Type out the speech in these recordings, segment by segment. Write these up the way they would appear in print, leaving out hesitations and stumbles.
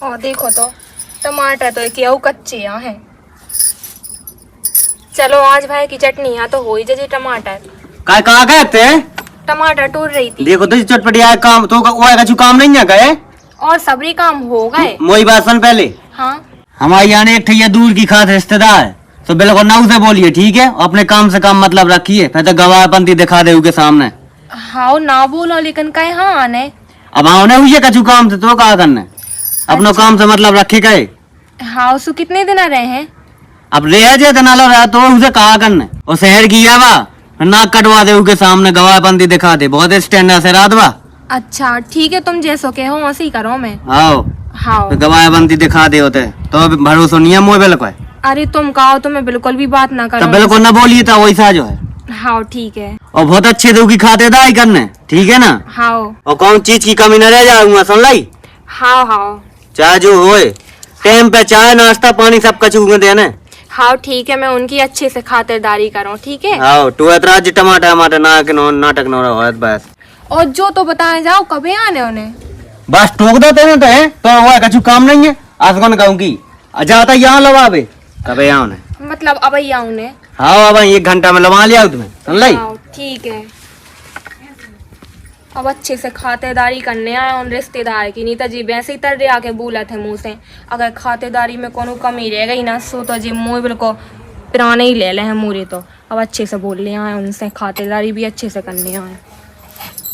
और देखो तो टमाटर तो क्या कच्चे यहाँ है। चलो आज भाई की चटनी यहाँ तो हो ही जैसे टमाटर काय कहा कहते हैं टमाटर टूट रही थी। देखो तो चटपटिया काम तो कछु काम नहीं है गए और सबरी काम हो गए। मोई बात सुन पहले। हाँ हमारे यहाँ एक ठैया दूर की खास रिश्तेदार तो बिल्कुल नाउ से बोलिए ठीक है। अपने काम से काम मतलब रखिए फिर तो गवाहपंती दिखा दे के सामने। हाँ ना बोलो लेकिन कहे हाँ आने अब आने हुई है कछु काम से तो कहा करने अपनो अच्छा। काम से मतलब रखे गए। हाँ उसको कितने दिन रहे हैं। अब रह जे नालो रहा तो उसे कहा करने और शहर की आवा नाक कटवा दे के सामने गवाहपंती दिखा दे बहुत स्टैंडर्ड से रात बा। अच्छा ठीक है तुम जैसो कहो वैसे ही करो मैं। आओ हाँ तो गवाहपंती दिखा दे होते तो भरोसा नहीं है मोह बिल्कुल। अरे तुम कहो तो मैं बिल्कुल भी बात ना तो करूँ। बिल्कुल ना बोलिए तो वैसा जो है। हाँ ठीक है। और बहुत अच्छे दो की खातेदारी करने ठीक है ना। हाँ और कौन चीज की कमी न रह जाऊंगा सुन लाई। हाँ हाँ चाहे जो होए टाइम पे चाय नाश्ता पानी सब कछु देने। हाँ ठीक है मैं उनकी अच्छे से खातिरदारी करूँ ठीक है। हाँ तू एतराज टमाटर टमाटर नाटक न रहा बस। और जो तो बताए जाओ कभी आने उन्हें। बस टोक देते हैं तो वो कछु काम नहीं है आज कौन कहूँगी जाता यहाँ लवाबे कभी यहाँ उन्हें मतलब अब ही आऊँ ने। हाँ अब 1 घंटा में लवा लिया तुम्हें सुन लाई। हाँ ठीक है। अब अच्छे से खातिरदारी करने आए उन रिश्तेदार की नहीं तो जी वैसे ही तरह आके बोला थे मुँह से अगर खातिरदारी में कोनो कमी रह गई ना सो तो जी मुँह बिल्कुल पुराने ही ले ले हैं मूरे तो अब अच्छे से बोल ले आए उनसे खातिरदारी भी अच्छे से करने आए।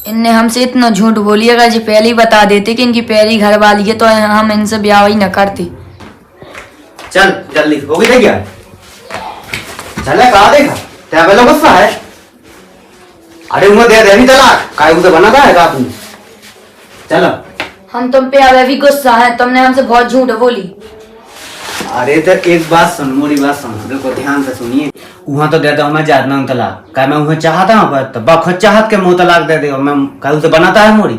इनने हमसे इतना झूठ बोलिएगा जी पहले ही बता देते कि इनकी पहली घर वाली है तो हम इनसे ब्याह ही न करते। चल जल्दी हो गई क्या चले कहा देखा क्या पहले गुस्सा है। अरे उन्हें दे दे तलाक काय उसे बना था है तुमने चलो। हम तुम पे अभी भी गुस्सा है तुमने हमसे बहुत झूठ बोली। अरे तो एक बात सुन मोरी बात सुन बिल्कुल ध्यान से सुनिए। वहाँ तो देता हूँ मैं जातना तलाक क्या मैं उन्हें चाहता हूँ तो बखुद चाहत के मुँह तलाक दे दे मैं क्या उसे बनाता है मोरी।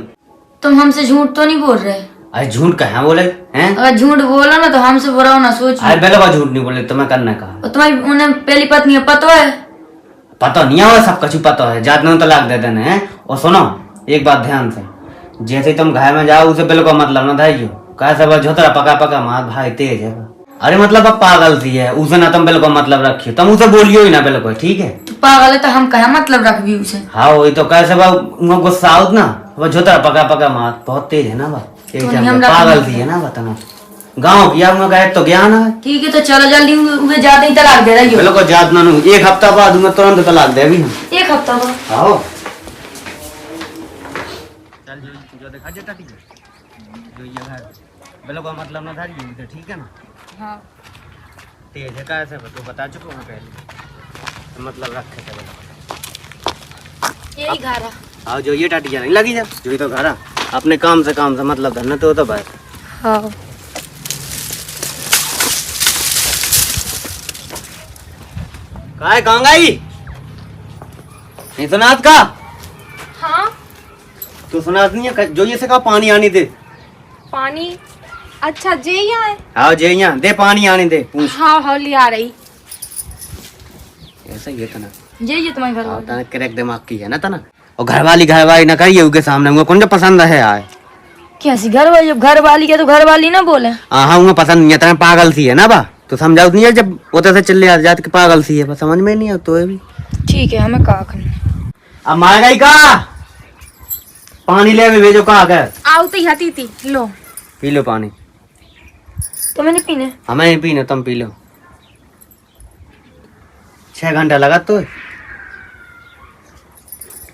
तुम हमसे झूठ तो नहीं बोल रहे। अरे झूठ कहाँ बोले हैं। अगर झूठ बोला ना तो हमसे बुरा ना सोच। अरे बिल्कुल झूठ नहीं बोले तुम्हें करने का। और तुम्हारी उन्हें पहली पत्नी है पता है। पता नहीं है सब कछु पता है जातना तलाक दे देने हैं। और सुनो एक बात ध्यान से जैसे तुम घर में जाओ उसे बिल्कुल मतलब न धाइयो कैसे बस झोतरा पका पका मार भाई तेज है। अरे मतलब अब पागल सी है उसे ना तुम बिल्कुल मतलब रखियो तुम उसे बोलियो ही ना बिल्कुल ठीक है। तो पागल है तो हम कहा मतलब रख भी उसे। हाँ वही तो कैसे गुस्सा आउत ना वो झोतरा पका पका मार बहुत तेज है ना बात पागल सी है ना बताना गाँव किया गए तो ज्ञान है। ठीक है तो चलो जल्दी उन्हें जाते ही तलाक दे रही हो। बिल्कुल जात ना 1 हफ्ता बाद उन्हें तुरंत तलाक दे भी हम 1 हफ्ता बाद। आओ बिल्कुल मतलब ना धारिए ठीक है ना। हाँ तेज है कैसे तो बता चुका हूँ पहले मतलब रखे थे यही घर। हाँ जो ये टाटिया नहीं लगी जब जो तो घर अपने काम से मतलब धरना तो बात। हाँ काय कहाँ गई नहीं सुनात का। हाँ तो सुनात नहीं है जो ये से कहा पानी आने दे पानी। अच्छा जे यहाँ है। हाँ जे यहाँ दे पानी आने दे पूछ। हाँ हाँ ले आ रही। ऐसा ही है तना ये तुम्हारे घर हाँ वाली। तना करेक्ट दिमाग की है ना तना। और घर वाली ना करिए उसके सामने उनको कौन जो पसंद है आए कैसी घर वाली जब घर वाली के तो घर वाली ना बोले। हाँ उन्हें पसंद नहीं है तना पागल सी है ना बा तो समझाओ नहीं है जब उधर से चले जाते कि पागल सी है बस समझ में नहीं तो भी ठीक है हमें कहा करना। अब मार गई का पानी ले भेजो कहा कर आओ तो यहाँ थी लो पी लो पानी। तो मैंने पीने हमें नहीं पीना तुम पी लो 6 घंटा लगा तो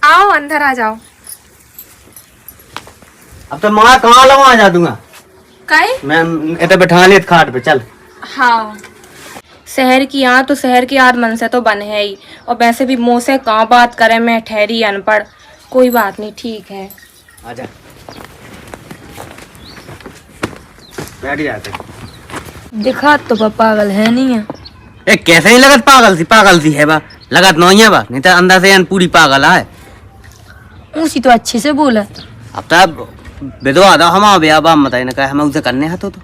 आओ अंदर आ जाओ। अब तो माँ कहाँ लगा जा दूंगा काहे मैं इधर बैठा ले खाट पे चल। हाँ शहर की यहाँ तो शहर की आदमन से तो बन है ही और वैसे भी मुँह से कहाँ बात करे मैं ठहरी अनपढ़ कोई बात नहीं ठीक है। आजा बैठ जाते दिखा तो पागल है नहीं है। ए कैसे ही लगत पागल सी है बा लगत नहीं है बा नहीं तो अंदर से पूरी पागल है। उसी तो अच्छे से बोला। अब तब विधवा था हम ब्याह बाम बताए ना कहा हमें उसे करने हाथों तो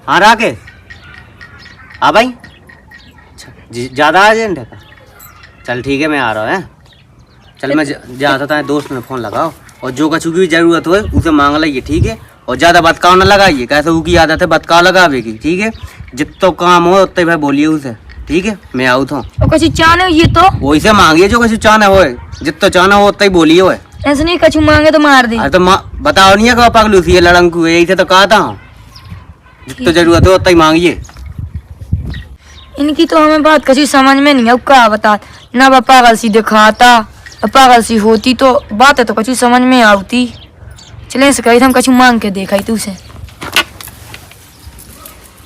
हाँ राकेश आ भाई ज्यादा अर्जेंट है चल ठीक है मैं आ रहा हूँ। चल मैं जाता था, दोस्त ने फोन लगाओ और जो कछु की जरूरत हो उसे मांग लिये, ठीक है। और ज्यादा बतकाव न लगाइए, कैसे उसकी आदत है बतकाव लगावे की, ठीक है। जितना काम हो उतने भाई बोलिए उसे, ठीक है। मैं आऊँ तो और कछु चाने ये तो वैसे मांगिए जो कछु चाहना हो, जितना चाहना हो उतना ही बोलिए हो। ऐसे नहीं, कछु मांगे तो मार दे। अरे तो बताओ नहीं है कि पगलू सी लड़ंकू, यही से तो कहा था। जितना जरूरत हो उतना ही मांगिए। इनकी तो हमें बात कछु समझ में नहीं है, क्या बता ना। बा पागल सी दिखाता, पागल सी होती तो बात है तो कछु समझ में आती। चले से कही हम कछु मांग के देखा तू से।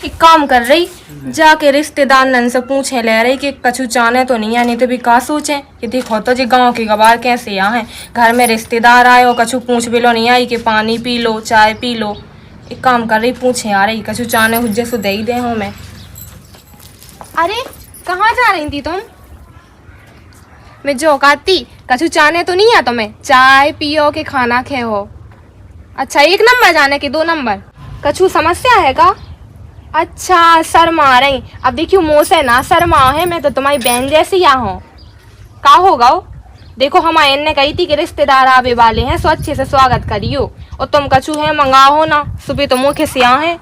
एक काम कर रही, जाके रिश्तेदार नन से पूछे ले रही कि कछु चाने तो नहीं है, नहीं तो भी का सोचे कि देखो तो जी गांव के गवार कैसे यहाँ है, घर में रिश्तेदार आए हो कछु पूछ भी लो नहीं आई कि पानी पी लो चाय पी लो। एक काम कर रही, पूछे आ रही कछु चाने हुज्जे सो दे ही दे हो मैं। अरे कहाँ जा रही थी तुम? मैं जो कहती कछु चाने तो नहीं है तुम्हें, चाय पियो के खाना खे हो। अच्छा 1 नंबर जाने के 2 नंबर, कछु समस्या है का? अच्छा शर्मा रही, अब देखियो मुँह से ना शर्मा है, मैं तो तुम्हारी बहन जैसी यहाँ हूँ। का होगा देखो हमारे ने कही थी कि रिश्तेदार आवे वाले हैं, सो अच्छे से स्वागत करियो। और तुम कछु है मंगाओ ना, सुबह तो मुँह खिसिया है।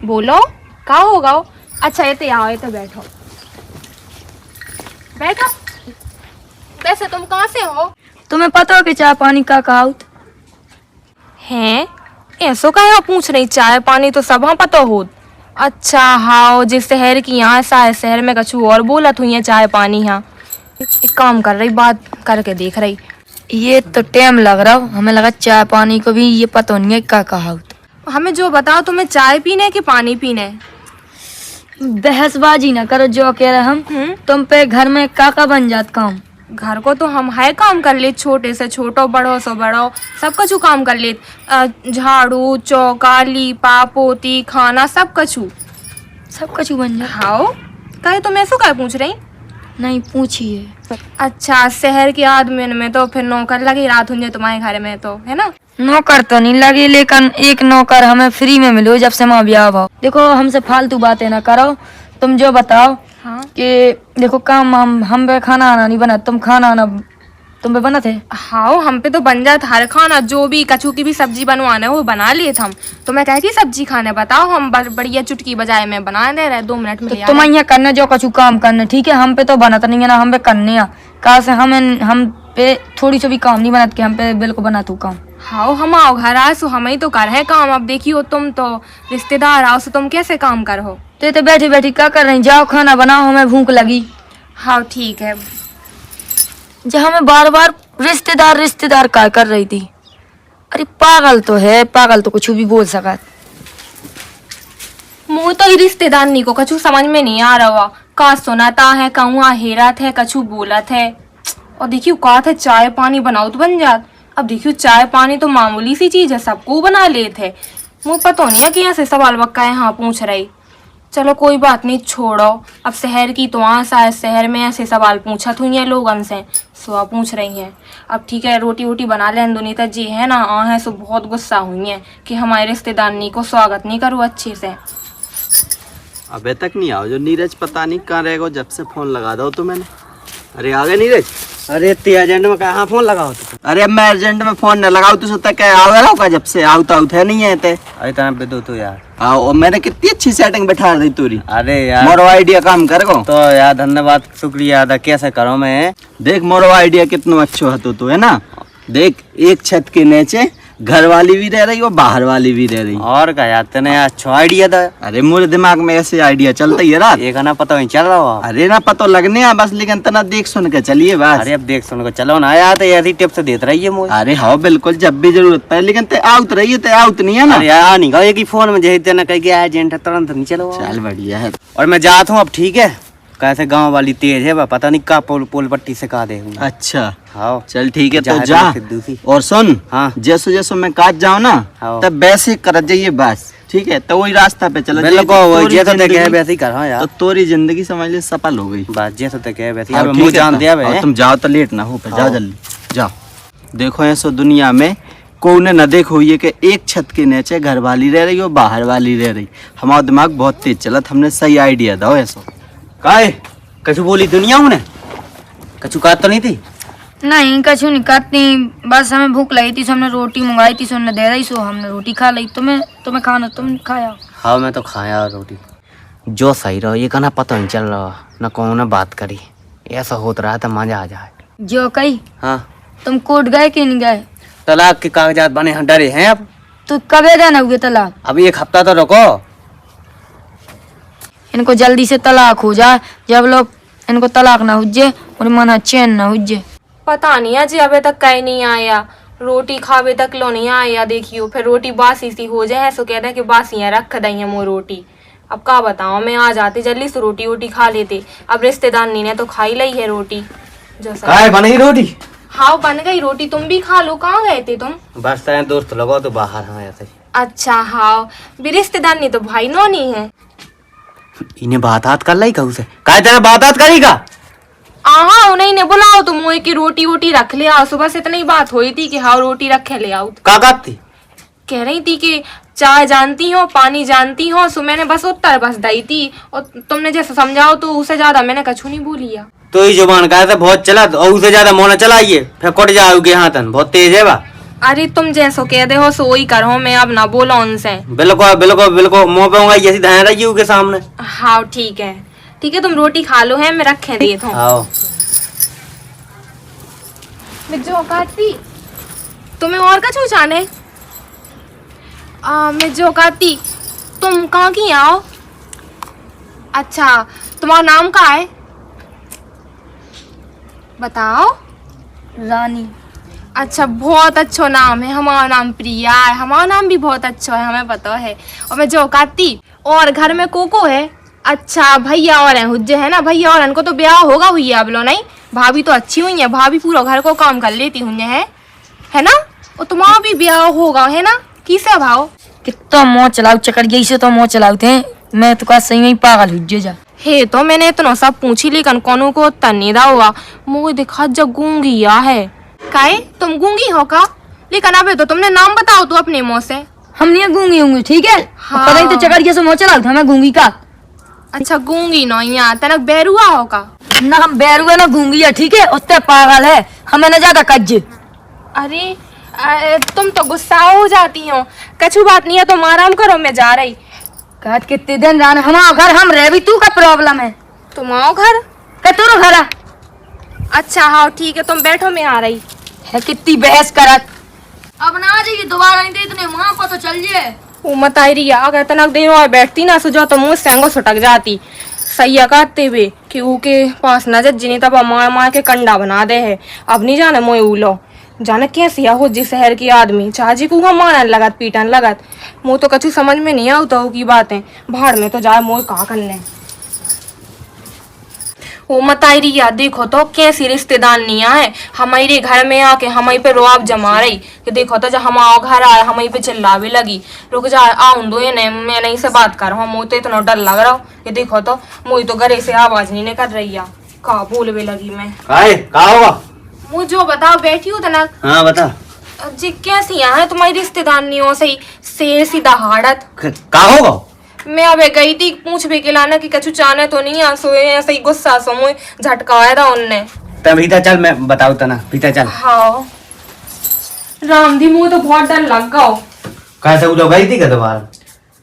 बोलो का होगा? अच्छा ये आओ, ये तो बैठो बैठो। वैसे तुम कहाँ से हो? तुम्हें पता हो कि चाय पानी का कहावत हैं? ऐसो का पूछ रही, चाय पानी तो सब हाँ पता हो। अच्छा हाँ, जिस शहर की यहाँ शायद शहर में कछु और बोलत हुई है चाय पानी। हाँ एक काम कर रही, बात करके देख रही। ये तो टाइम लग रहा हो, हमें लगा चाय पानी को भी ये पता नहीं है क्या कहावत। हमें जो बताओ, तुम्हें चाय पीने कि पानी पीने? बहसबाजी ना करो, जो कह रहे हम तुम पे घर में का बन जात काम। घर को तो हम है काम कर ले, छोटे से छोटो बड़ो से बड़ो सब कछु काम कर ले। झाड़ू चौका लीपा पोती खाना सब कछु बन जात। हाँ कहे तुम ऐसो क्या पूछ रही? नहीं पूछिए। अच्छा शहर के आदमी में तो फिर नौकर लगी रात हुई तुम्हारे घर में तो, है ना? नौकर तो नहीं लगे, लेकिन एक नौकर हमें फ्री में मिलो जब से माँ ब्याह भाव। देखो हमसे फालतू बातें ना करो, तुम जो बताओ। हाँ कि देखो काम हम पे खाना आना नहीं बना, तुम खाना आना तुम पे बना थे। हाँ हम पे तो बन जाता हर खाना, जो भी कछु की भी सब्जी बनवाना है वो बना लिए हम। तो मैं कहती सब्जी खाने बताओ, हम बढ़िया चुटकी बजाए में बना दे रहे 2 मिनट में। तो तुम यहाँ करने जो कछु काम करने, ठीक है। हम पे तो बनता नहीं है ना, हम पे करने कहा से हम पे थोड़ी सी भी काम नहीं बनत के हम पे बिल्कुल बना तू काम। हाँ हम आओ घर आ सो हम ही तो कर है काम। अब देखियो तुम तो रिश्तेदार आओ सो तुम कैसे काम कर हो? तो बैठी बैठी क्या कर रही, जाओ खाना बनाओ, हमें भूख लगी। हाँ ठीक है। जो हमें बार बार रिश्तेदार क्या कर रही थी। अरे पागल तो है, पागल तो कुछ भी बोल सका। मुँह तो ही रिश्तेदार नहीं को कछु समझ में नहीं आ रहा, का सुनाता है कहूँ हेरत है कछु बोलत है। और देखियो का थे चाय पानी बनाओ तो बन जात। अब देखियो चाय पानी तो मामूली सी चीज है, सबको बना लेते। मुँह पता नहीं है कि ऐसे सवाल वक्का यहाँ पूछ रही। चलो कोई बात नहीं छोड़ो, अब शहर की तो वहाँ शायद शहर में ऐसे सवाल पूछत हुई हैं लोग हमसे, सो पूछ रही हैं। अब ठीक है रोटी वोटी बना लें। दुनीता जी है ना आ है सो बहुत गुस्सा हुई हैं कि हमारे रिश्तेदार को स्वागत नहीं करूँ अच्छे से। अबे तक नहीं आओ जो नीरज पता नहीं कहाँ रहेगा, जब से फोन लगा दो तो मैंने। अरे आ गए नीरज? अरे इतनी अर्जेंट में कहाँ फोन लगाओ तो? अरे अब मैं अर्जेंट में फोन न लगाऊ तो सोता क्या आओ रहा जब से आउट है नहीं है ते। अरे टाइम पे दो तो यार। आओ मैंने कितनी अच्छी सेटिंग बैठा दी तूरी। अरे यार मोरो आइडिया काम कर को तो यार धन्यवाद शुक्रिया अदा कैसे करो मैं। देख मोरो आइडिया कितना अच्छा है तो है ना। देख एक छत के नीचे घर वाली भी रह रही और बाहर वाली भी रह रही। और क्या यार तेने अच्छा आइडिया था। अरे मेरे दिमाग में ऐसे आइडिया चलता ही है रात। एक ना पता नहीं चल रहा हो। अरे ना पता लगने आ बस, लेकिन तना देख सुन के चलिए बस। अरे अब देख सुन को चलो ना यार, तो ऐसी टिप्स देते रहिए मुझे। अरे हाँ बिल्कुल जब भी जरूरत पड़े, लेकिन ते आउट रहिए, ते आउट नहीं है ना। अरे यार नहीं कहो एक ही फोन में जैसे तेने कह गया एजेंट है तुरंत नहीं चलो। चल बढ़िया है। और मैं जाता हूँ अब ठीक है। कैसे गांव वाली तेज है वह पता नहीं का पोल पट्टी से कहा दे। अच्छा हाँ चल ठीक है तो जा जा। दूसरी। और सुन हाँ जैसो जैसो मैं काट जाऊँ ना हाँ। तब वैसे कर जाइए बस, ठीक है। तो वही रास्ता पे चलो। बिल्कुल जैसे तो कहे वैसे ही कर। हाँ यार तो तोरी जिंदगी समझ ले सफल हो गई बस जैसे तो कहे वैसे हाँ, ही। ठीक मुझे है, जान दिया और तुम जाओ तो लेट ना हो, जाओ जल्दी जाओ। देखो ऐसो दुनिया में कोने न देखो ये कि एक छत के नीचे घर वाली रह रही और बाहर वाली रह रही। हमारा दिमाग बहुत तेज चलत, हमने सही आइडिया दो ऐसो। काहे कछु बोली दुनिया उन्हें कछु कहा तो नहीं थी? नहीं कछु नहीं करती, बस हमें भूख लगी थी, सो हमने रोटी मंगाई थी, सो हमने दे रही, सो हमने रोटी खा ली। तुम्हें खाना तुम खाया? हाँ मैं तो खाया रोटी। जो सही रहो ये कहना पता नहीं चल रहा, न कौन ने बात करी, ऐसा होता रहा था मजा आ जाए। जो कही हाँ तुम कोर्ट गए कि नहीं गए? तलाक के कागजात बने हैं, डरे हैं अब। तो कबे देना हुए तलाक? अभी 1 हफ्ता तो रुको। इनको जल्दी से तलाक हो जाए, जब लोग इनको तलाक ना हुज्जे और मन चैन ना हुज्जे। पता नहीं अजी अबे तक कहीं नहीं आया, रोटी खावे तक लो नहीं आया। देखियो फिर रोटी बासी सी हो जाए, सो कहते हैं कि बासियाँ रख दई है मो रोटी। अब का बताओ, मैं आ जाती जल्दी से रोटी वोटी खा लेते। अब रिश्तेदार ने तो खाई ली है रोटी। जैसा काय बनी रोटी? हाँ बन गई रोटी, तुम भी खा लो। कहाँ गए थे तुम? बस तेरे दोस्त लगो तो बाहर। हाँ ऐसे अच्छा हाँ, भी रिश्तेदार नहीं तो भाई नौनी है। इन्हें बात कर लाई कहू से, काय तेरा बात करेगा? हाँ उन्हें ने बुलाओ तुम, मोए की रोटी वोटी रख ले आओ। सुबह से इतनी बात हुई थी कि हाँ रोटी रखे ले आओ। का करती? कह रही थी कि चाय जानती हो, पानी जानती हो, सो मैंने बस उत्तर बस दी थी, और तुमने जैसे समझाओ तो उससे ज्यादा मैंने कछु नहीं बोली है। तो ही जुबान का ऐसे बहुत चला, और उससे ज्यादा मोना चलाइए फिर कट जाओगे। हाँ तन बहुत तेज है बा। अरे तुम जैसो कह दे हो सो वही करो, मैं अब ना बोलो उनसे। बिल्कुल बिल्कुल बिल्कुल, मुँह पे होंगे ऐसी ध्यान रखिए उसके सामने। हाँ ठीक है ठीक है, तुम रोटी खा लो है, मैं रखे दिए थे। आओ मैं जो कहती तुम्हें और कछु जाने, मैं जो कहती तुम कहाँ की आओ? अच्छा तुम्हारा नाम का है बताओ? रानी। अच्छा बहुत अच्छा नाम है। हमारा नाम प्रिया है, हमारा नाम भी बहुत अच्छा है, हमें पता है। और मैं जो कहती, और घर में कोको है? अच्छा भैया और हैं हुज्जे है ना, भैया और इनको तो ब्याह होगा हुई है अब लो नहीं। भाभी तो अच्छी हुई है, भाभी पूरा घर को काम कर लेती हुई है ना। और तुम्हारा भी ब्याह होगा है ना, किसे भाव? कितना मोह चलाऊ चकर गई से तो मोह चलाऊ थे, मैं तो का सही में ही पागल हुज्जे जा। हे तो मैंने इतना सब पूछी, लेकिन कोनो को तन्नीदा हुआ। मुँह दिखा जब गूंगी या है। काहे तुम गूंगी हो का? लेकिन अबे तो तुमने नाम बताओ तो अपने मुँह से। हम नहीं गूंगी होंगे ठीक है। हाँ। पता ही तो चकर से मोह चलाऊ था मैं गूंगी का। अच्छा गूंगी नो यहाँ तनक बैरुआ हो का? ना हम बैरुआ ना गूंगी है ठीक है, उससे पागल है हमें न ज्यादा कज्जे। अरे तुम तो गुस्सा हो जाती हो। कछु बात नहीं है, तुम आराम करो, मैं जा रही। कहत कितने दिन जाने हमारा घर हम रह भी, तू का प्रॉब्लम है? तुम आओ घर? कतोरो घर है? अच्छा हाँ ठीक है, तुम बैठो, मैं आ रही। है कितनी बहस करत। अब ना आ जाइए दोबारा, नहीं तो इतने वहाँ को तो चल जाए। वो मत आई रही, अगर तनक देर और बैठती ना सुझा तो मुँह सेंगो सुटक जाती। सही कहते हुए कि ऊके पास न जिनी तब मार मार के कंडा बना दे है। अब नहीं जाने मोए उलो जाने कैसी हो जिस शहर की आदमी चाची को मारन लगत पीटन लगत। मुँह तो कछु समझ में नहीं आता की बातें, भाड़ में तो जाए मोए का करने। वो मत आई रही याद, देखो तो कैसी रिश्तेदारनियां है हमारे घर में आके हमारे पे रोआब जमा रही कि देखो तो जब हम आओ घर आए हमारे पे चिल्ला भी लगी। रुक जा आऊं दो ने, मैं नहीं से बात कर रहा हूँ, मुझे तो इतना डर लग रहा कि देखो तो मुझे तो घरे से आवाज नहीं निकल रही है। का बोल भी लगी मैं। का होगा? मुझे जो बताओ, बैठी हूँ तनक। हाँ बता जी कैसी है तुम्हारी रिश्तेदारनियों से शेर सी दहाड़त? का होगा? मैं अबे गई थी पूछ भी के लाना कि कछु चाने तो नहीं आ सोए, ऐसे ही गुस्सा सो मुझे झटकाया था उनने। तब भीतर चल, मैं बताऊ तना, भीतर चल। हाँ राम दी मुझे तो बहुत डर लग गया। कैसे वो लोग गई थी क्या दोबारा?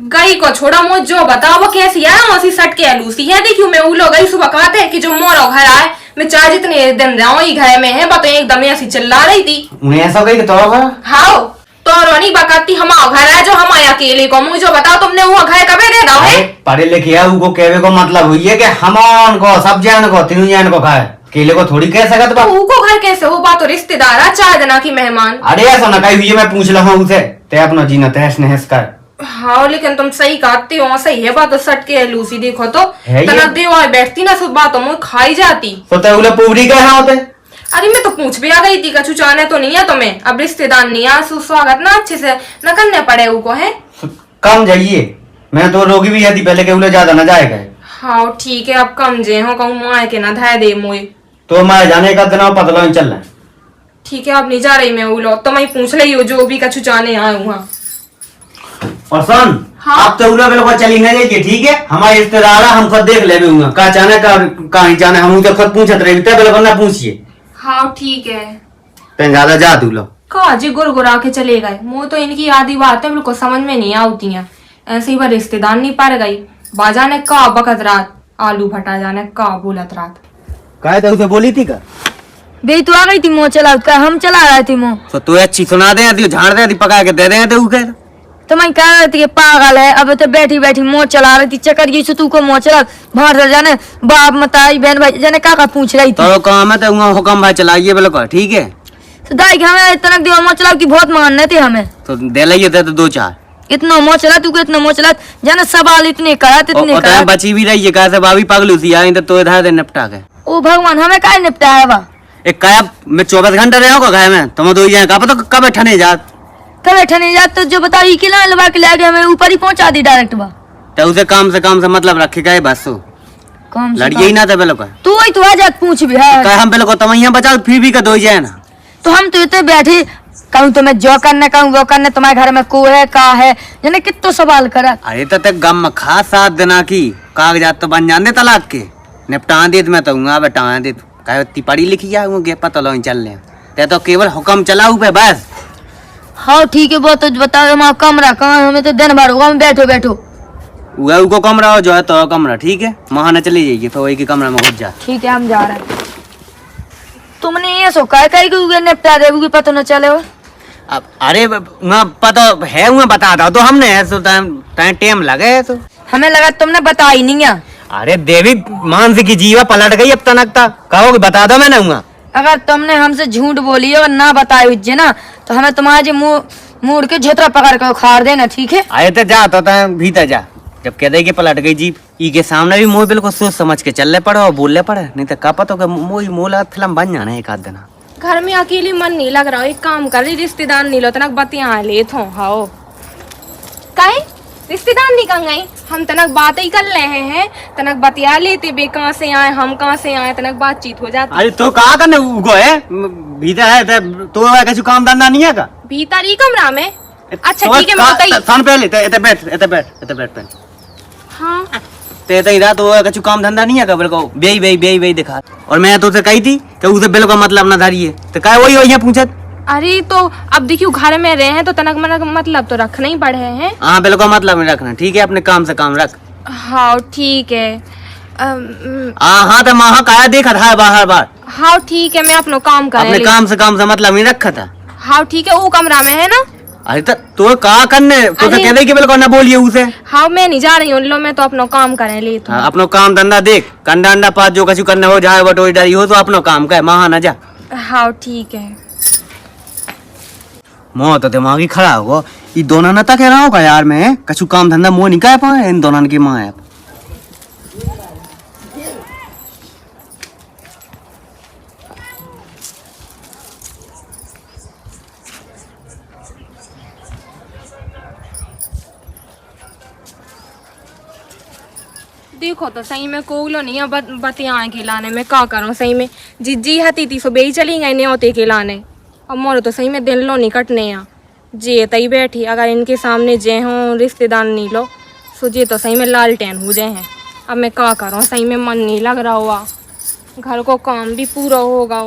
गई को छोड़ा, मुझे जो बताओ वो कैसी है? मौसी सट के लूसी है। देखियो मैं वो लोग गई सुबह कहते हैं कि जो मोरो घर आए, मैं चाहे जितने दिन जाऊँ ही घर में है, बात एकदम ऐसी चिल्ला रही थी। उन्हें ऐसा कही कि तोड़ा घर? हाँ तो रोनी बकाती हमारा घर है जो हम अकेले को। मुझे जो बताओ तुमने वो घर कभी दे दो है? पढ़े लिखे है उनको कहवे को मतलब हुई है कि हमान को सब जान को तीनों जान को खाए, केले को थोड़ी कह सकत बा। वो घर कैसे हो? बात तो रिश्तेदार है, 4 दिन की मेहमान। अरे ऐसा ना कही हुई है, मैं पूछ रहा हूँ उसे, ते अपना जीना तहस नहस कर। हाँ लेकिन तुम सही कहते हो, सही है बात तो सट के लूसी। देखो तो है ये? तनक दे और बैठती ना सुबह तो मुझे खाई जाती। तो ते उले पूरी कह रहा होते? अरे मैं तो पूछ भी आ गई थी, कछु चाहने तो नहीं है तुम्हें? अब रिश्तेदार नहीं है, स्वागत ना अच्छे से न करने पड़े उनको है। कम जाइए, मैं तो रोगी भी थी पहले के उले ज्यादा न जाएगा। हाँ ठीक है, अब कम जे हो कहूँ माए के ना धाय दे मोए। तो मैं जाने का दिन पतला चल रहा है। ठीक है अब नहीं जा रही मैं उलो, तो मैं पूछ रही हूँ जो भी कछु चाहने आए वहाँ। और सुन, हाँ? आप तो उले बिल्कुल चली न जाइए ठीक है? हमारे रिश्तेदार हम खुद देख ले का चाहने का कहीं जाने, हम उनसे खुद पूछत रहे बिल्कुल ना पूछिए। हाँ ठीक है। ते ज्यादा जा तू लो। कहा जी गुरगुरा के चले गए, मुँह तो इनकी आधी बातें बिल्कुल समझ में नहीं आती हैं। ऐसे ही वह रिश्तेदार नहीं पड़ गई, बाजा ने का बकत रात, आलू भटा जाने का बोलत रात। कहे तो उसे बोली थी का बे तू आ गई थी मुँह चला का, हम चला रहे थे मुँह। तो तू अच्छी सुना दे आती, झाड़ दे आती, पका के दे दे आती, उके तो मैं कह रही थी पागल है, अब तो बैठी बैठी मुँह चला रही थी, चक्कर ये से तू को मुँह चला भार जाने बाप मताई बहन भाई जाने का पूछ रही थी। तो काम है तो हुक्म भाई चलाइए बिल्कुल ठीक है। तो दाई के हमें इतना दिया मुँह चला की बहुत मानने थे हमें, तो दे लाइए दे तो 2-4 इतना मुँह चला तू को इतना मुँह चला जाने सवाल इतने करा इतने और करा। बची भी रही है कैसे भाभी पगलू सी आई तो इधर दे निपटा के। ओ भगवान हमें का निपटाया बा, एक काया मैं 24 घंटे रहा हूँ घर में, तुम तो ये का पता कब बैठा नहीं जात। कब बैठा नहीं जात तो जो बताओ ई किला लगा के ले गए हमें ऊपर ही पहुंचा दी डायरेक्ट बा। तो उसे काम से मतलब रखे गए बस तो कम से लड़िए ही ना था बिल्कुल। तू ही तो आ जात पूछ भी है। कहे हम बिल्कुल तुम यहाँ बचाओ फिर भी का दो जाए ना। तो हम तो इतने बैठे कहूँ तो मैं जो करने कहूँ वो करने, तुम्हारे घर में को है का है यानी कितो सवाल करा। अरे तो ते गम खास 7 दिन की कागजात तो बन जाते तलाक के, निपटा दे मैं तो बेटा दे कहे इतनी पढ़ी लिखी है वो पता लो चल रहे ते तो केवल हुक्म चलाऊ पे बस। हाँ ठीक है वो तो बताओ हमारा कमरा कहाँ, हमें तो दिन भर होगा हम बैठो बैठो। वो कमरा हो जो है तो कमरा ठीक है, वहां न चली जाइए तो वही के कमरा में घुस जा। ठीक है हम जा रहे हैं। तुमने ये सो कह निपटा दे पता न चले हो। अब अरे वहाँ पता है वहाँ बता दो तो हमने है टाइम लगे तो हमें लगा तुमने बताई नहीं है। अरे देवी मानसी की जीवा पलट गई अब तनक तक कहोगे बता दो मैंने वहाँ। अगर तुमने हमसे झूठ बोली और ना बताई हुई ना तो हमें तुम्हारे मुंह मुड़ के झोतरा पकड़ कर उखाड़ देना ठीक है। आए तो जा तो भीतर जा, जब कह दे के पलट गई जीप ई के सामने भी मुँह बिल्कुल सोच समझ के चलने पड़े और बोलने पड़े, नहीं तो का पता मोला फिल्म बन जाना एक आध दिन। घर में अकेली मन नहीं लग रहा, एक काम कर रही रिश्तेदार नहीं लो तनक बतिया ले थो। हाओ काहे रिश्तेदार नहीं कहाँ गई, हम तनक बात ही कर रहे हैं, तनक बतिया लेते बे कहाँ से आए हम कहाँ से आए, तनक बातचीत हो जाती। अरे तो कहा करने उगो है भीतर है तो कछु काम धंधा नहीं है का भीतर ही कमरा में। अच्छा ठीक है मैं बताई। सन पहले एते बैठ पहले हाँ ते रात वो कछु काम धंधा नहीं है का बिल्कुल बेई दिखा। और मैं तो उसे कही थी कि उसे बिल्कुल मतलब ना धारिए तो क्या वही यहाँ पूछत। अरे तो अब देखियो घर में रहे हैं तो तनक मनक मतलब तो रखना ही पड़े हैं। हाँ बिल्कुल मतलब नहीं रखना ठीक है, अपने काम से काम रख। हाँ ठीक है। हाँ तो वहाँ काया देखा था बाहर बार। हाँ ठीक है मैं अपनो काम कर अपने काम से मतलब नहीं रखा था। हाँ ठीक है वो कमरा में है ना। अरे तो कहा करने तो कह दे कि बिल्कुल ना बोलिए उसे। हाँ मैं नहीं जा रही हूँ लो, मैं तो अपनो काम करे ले तो। हाँ, अपनो काम धंधा देख कंडा अंडा पास जो कछु करने हो जाए बटोरी डारी हो तो अपनो काम का वहाँ ना जा। हाँ ठीक है। मोह तो दिमाग ही खड़ा हुआ, ये दोनों ना कह रहा होगा यार मैं कछु काम धंधा मोह नहीं कह पाए इन दोनों की माँ है। देखो तो सही में कोगलो नहीं है बतियाए के लाने में का करूँ सही में जिज्जी हती थी सुबह ही चली गई न्योते के लाने। अब मोरो तो सही में दिन लो नहीं कटने यहाँ जे तई बैठी अगर इनके सामने जे हों रिश्तेदार नहीं लो सो जे तो सही में लालटेन हो जाए हैं। अब मैं का करूँ सही में मन नहीं लग रहा हुआ, घर को काम भी पूरा होगा।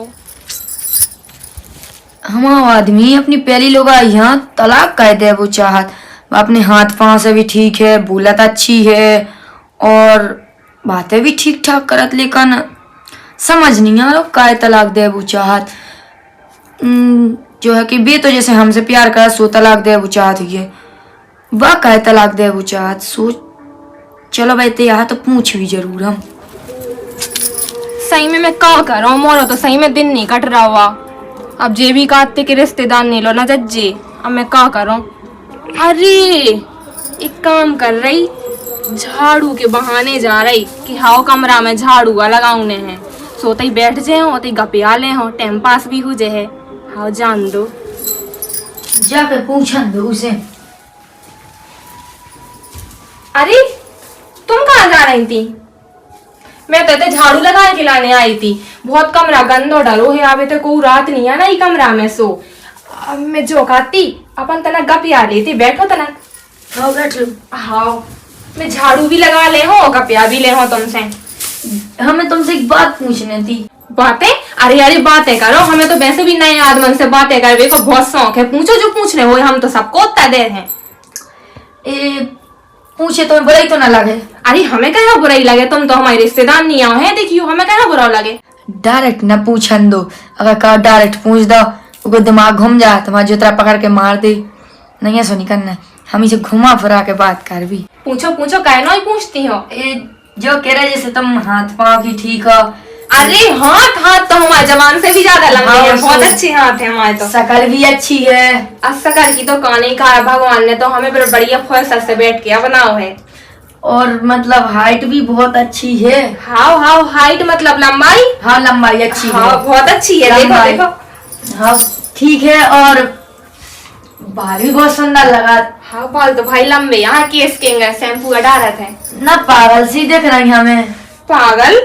हम आदमी अपनी पहली लोग आई यहाँ तलाक कह दे वो चाहत, अपने हाथ पाँव से भी ठीक है, बोलत अच्छी है और बातें भी ठीक ठाक करत, लेकिन समझ नहीं आ रहा काय तलाक दे वो चाहत। जो है कि बे तो जैसे हमसे प्यार कर सो तलाक दे वो चाहत है, वह काय तलाक दे वो चाहत सो। चलो भाई यहाँ तो पूछ भी जरूर हम। सही में मैं का कर रहा हूँ मोरो तो सही में दिन नहीं कट रहा हुआ। अब जे भी काटते के रिश्तेदार नहीं लो ना जज्जे, अब मैं का कर रहा हूँ। अरे एक काम कर रही झाड़ू के बहाने जा रही कि हाओ कमरा में झाड़ू लगाउने हैं, सोते ही बैठ जाए हो तो गपिया ले हो टाइम पास भी हो जाए। हाओ जान दो जाके पूछन दो उसे। अरे तुम कहाँ जा रही थी? मैं तो झाड़ू लगाए के लाने आई थी, बहुत कमरा गंदो डरो है, अभी तो कोई रात नहीं है ना ये कमरा में सो। अब मैं जो खाती अपन तना गपिया लेती, बैठो तना। हाँ बैठ लो। हाँ मैं झाड़ू भी लगा ले हो गपिया भी ले हो तुमसे। हमें तुमसे एक बात पूछनी थी। बातें अरे अरे बातें करो, हमें तो वैसे भी नए आदमन से बातें करने को बहुत शौक है। पूछो जो पूछ रहे हो, हम तो सबको उत्तर दे हैं। ए पूछे तो बुराई तो ना लगे? अरे हमें क्या बुराई लगे, तुम तो हमारे रिश्तेदार नहीं आओ है, देखियो हमें क्या बुरा लगे। डायरेक्ट न पूछन दो, अगर कहा डायरेक्ट पूछ दो वो दिमाग घूम जा, तुम्हारा जोतरा पकड़ के मार दे। नहीं ऐसा नहीं करना, हम इसे घुमा फिरा के बात कर भी। पूछो पूछो, कहना ही पूछती हो। जो कह रहे जैसे तुम हाथ पाँव की ठीक हो। अरे हाथ हाथ तो हमारे जवान से भी ज्यादा लंबे हैं, बहुत सो- अच्छे हाथ है हमारे तो। शकल भी अच्छी है। असकर की तो कहानी का भगवान ने तो हमें बड़े बढ़िया फुर्सत से बैठ के बनाओ है। और मतलब हाइट भी बहुत अच्छी है। हाउ हाउ हाइट मतलब लंबाई? हाँ लंबाई अच्छी हाँ है। बहुत अच्छी है, देखो लंबाई। देखो। हाँ ठीक है, और बाल भी बहुत सुंदर लगा। हाँ बाल तो भाई लंबे, यहाँ केस केंगे शैम्पू का डालत है। ना पागल सी देख रही हमें? पागल?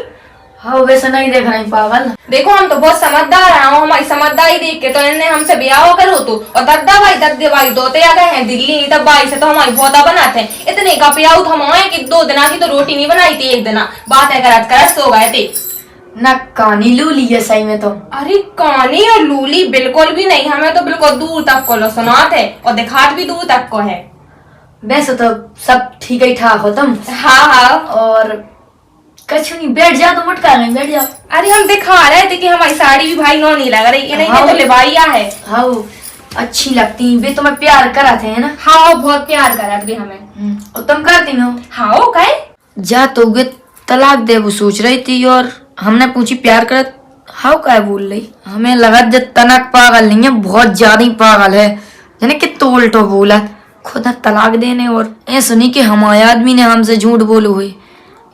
हाँ वैसे नहीं देख रही पागल। देखो हम तो बहुत समझदार हैं, हमारी समझदारी देख के तो इन्हें हमसे ब्याह करो तो। और दद्दा भाई दद्दे भाई दोते आ गए हैं दिल्ली, तब भाई से तो हमारी बहुत बनाते हैं। इतने का प्याऊ हम आए कि 2 दिन की तो रोटी नहीं बनाई थी, 1 दिन बातें करत करत सो गए थे। ना कानी लूली है सही में तो। अरे कानी और लूली बिल्कुल भी नहीं, हमें तो बिल्कुल दूर तक को सुनात है और दिखात भी दूर तक को है। वैसे तो सब ठीक ही ठाक हो तुम। हाँ हाँ। और कछु नहीं, बैठ जाओ तो मटका नहीं, बैठ जाओ। अरे हम दिखा रहे थे कि हमारी साड़ी भी भाई नो नहीं लग रही, नहीं हाँ। तो लिबाइया है। हाँ वो अच्छी लगती वे तुम्हें प्यार करा थे है ना? हाँ वो बहुत प्यार करत भी हमें। और तुम करती हो? हाँ वो कहे जा तो वे तलाक दे वो सोच रही थी, और हमने पूछी प्यार करत हाउ का बोल रही। हमें लगा जब तनक पागल नहीं है, बहुत ज्यादा ही पागल है, यानी कि तोल तो बोला खुद तलाक देने। और ऐसा नहीं कि हमारे आदमी ने हमसे झूठ बोलो हुए।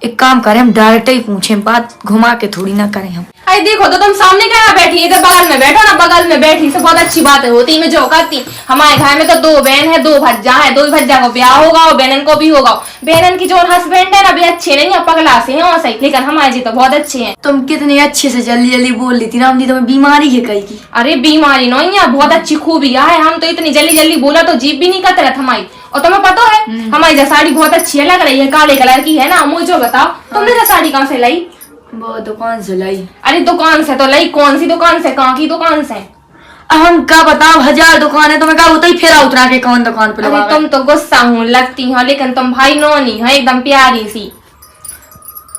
एक काम करें, हम डायरेक्ट ही पूछें, बात घुमा के थोड़ी ना करें हम। अरे देखो तो तुम सामने क्या बैठी, इधर बगल में बैठो ना, बगल में बैठी से बहुत अच्छी बातें होती। मैं जो करती हमारे घर में तो 2 बहन है, 2 भज्जा है, 2 भज्जा को ब्याह होगा और बहनन को भी होगा। बहनन की जो हस्बैंड है ना भी अच्छे नहीं है, पगला से हैं सही, लेकिन हमारे जी तो बहुत अच्छे हैं। तुम कितने अच्छे से जल्दी जल्दी बोल रही थी ना, हमने तुम्हें बीमारी है कहीं की? अरे बीमारी नहीं है, बहुत अच्छी खूबिया है। हम तो इतनी जल्दी जल्दी बोला तो जीभ भी नहीं कत रहा हमारी। और तुम्हें पता है हमारी साड़ी बहुत अच्छी है, लग रही है, काले कलर की है ना। मुझे बताओ तुमने साड़ी कहाँ से लाई? वो दुकान से लाई। अरे दुकान से तो लाई, कौन सी दुकान से, कहाँ की दुकान से? अब हम क्या बताओ, 1000 दुकान है, तुम्हें क्या होता ही फेरा उतरा के कौन दुकान पे लगा? अरे तुम तो गुस्सा हूँ लगती हो, लेकिन तुम भाई नोनी हो, एकदम प्यारी सी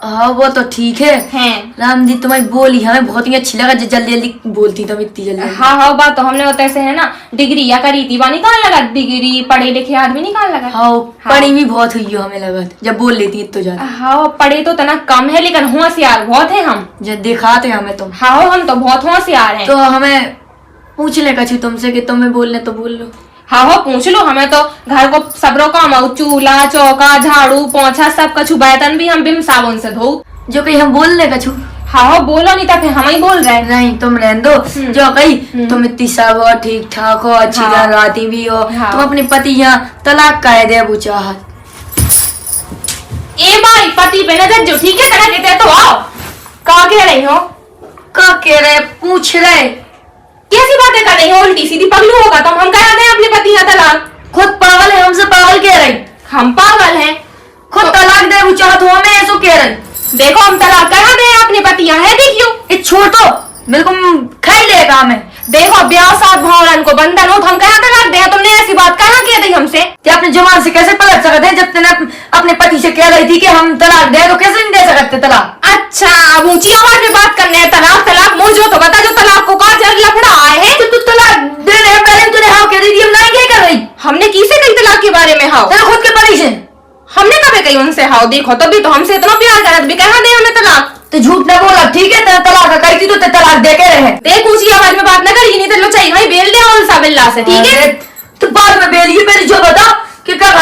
हाँ वो तो ठीक है। हैं। राम जी तुम्हारी बोली हमें बहुत ही अच्छी लगा, जो जल्दी जल्दी बोलती तुम इतनी जल्दी। हाँ हाँ बात तो हमने होते से है ना, डिग्री या करी थी, वहाँ निकाल लगा डिग्री, पढ़े लिखे आदमी निकाल लगा। हाँ पढ़ी भी बहुत हुई हो हमें लगा जब बोल लेती इतना ज्यादा। हाँ पढ़े तो तना कम है, लेकिन होशियार बहुत है हम। जब दिखाते हमें तुम। हाँ हम तो बहुत होशियार हैं। तो हमें पूछ ले कछु तुमसे कि तुम्हें बोलने तो बोल लो। हाँ हो पूछ लो, हमें तो घर को सबरो काम आओ, चूल्हा चौका झाड़ू पोछा सब कछु, बर्तन भी हम बिम साबुन से धो। जो कहीं हम बोल ले कछु? हाँ हो बोलो, नहीं तो फिर हम ही बोल रहे हैं। नहीं तुम रहने दो, जो कही तुम इतनी सब हो, ठीक ठाक हो, अच्छी हाँ। तरह राती भी हो। हाँ। तुम अपने पति यहाँ तलाक का दे वो चाहत। ए भाई पति पे नजर जो, ठीक है तरह देते तो आओ। कहाँ कह रही हो? का कह रहे, पूछ रहे, कैसी बातें कर रही हो? उल्टी सीधी पगलू होगा तो हम कह दें अपने पति यहाँ तलाक? खुद पागल है, हमसे पागल कह रही। हम पागल हैं? खुद तलाक दे वो चाहत हो, हमें ऐसो कह रही। देखो हम तलाक करा दे अपने पति यहाँ है, देखियो ये छोटो बिल्कुल खाई लेगा हमें। देखो ब्याह साथ भावरन को बंधन हो तो हम कहाँ तलाक दे? तुमने ऐसी बात कहाँ कह दी हमसे? क्या अपने जवान से कैसे पलट सकते हैं? जब तुमने अपने पति से कह रही थी कि हम तलाक दे, तो कैसे नहीं दे सकते तलाक? अच्छा अब ऊंची आवाज में बात करने हैं, तलाक तलाक मुझे तो बता, जो तलाक को कहा जग लफड़ा आए हैं। तो तू तलाक दे रहे पहले तूने हाँ कह रही थी, हम नहीं क्या कर रही? हमने किसे कही तलाक के बारे में? हाउ तेरे खुद के पति से। हमने कभी कही उनसे? हाउ देखो तभी तो हमसे इतना प्यार करत भी कहा दे हमें तलाक। तो झूठ न बोला, ठीक है? तेरा तलाक कही थी तो ते तलाक दे के रहे। देख ऊंची आवाज में बात न करी, नहीं तो लो चाहिए भाई बेल दे और सा बिल्ला से, ठीक है? तो बाद में बेलिए मेरी जो बता कि कब